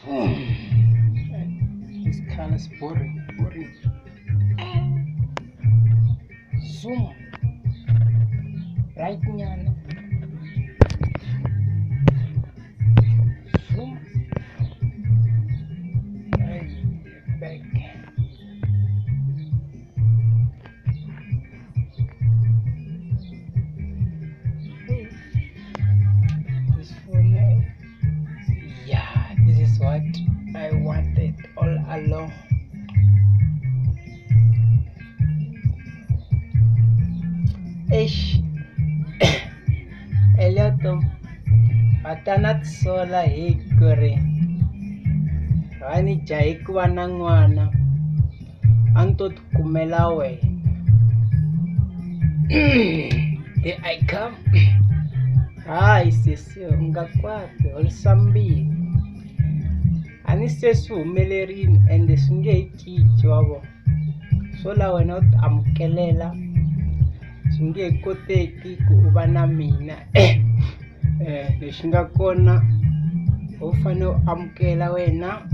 This color is boring. Zoom. Right now. Zoom. Right back. This phone. Yeah, this is what I wanted all along. Ish. Elioto. Patanat sola hikuri. Ani jaikuwa na n'wana. Anto kumela we. There I come. Hayi sisi ungakwati olisambili. Ani sesi humelerini ende swi nge he cinci wavo. So la wena u ti amukelela swi nge he koteki ku u va na mina. Lexi nga kona u fanele u amukela wena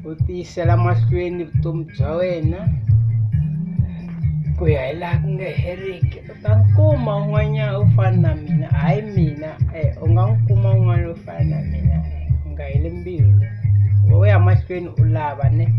u tiyisela mahlweni vutomi bya wena ku ya hi laha ku nga heriki. U ta kuma un'wanyana u fana na mina hayi mina u nga n'wi kuma un'wana u fana na mina u nga heli mbilu wo ya mahlweni u lava ne.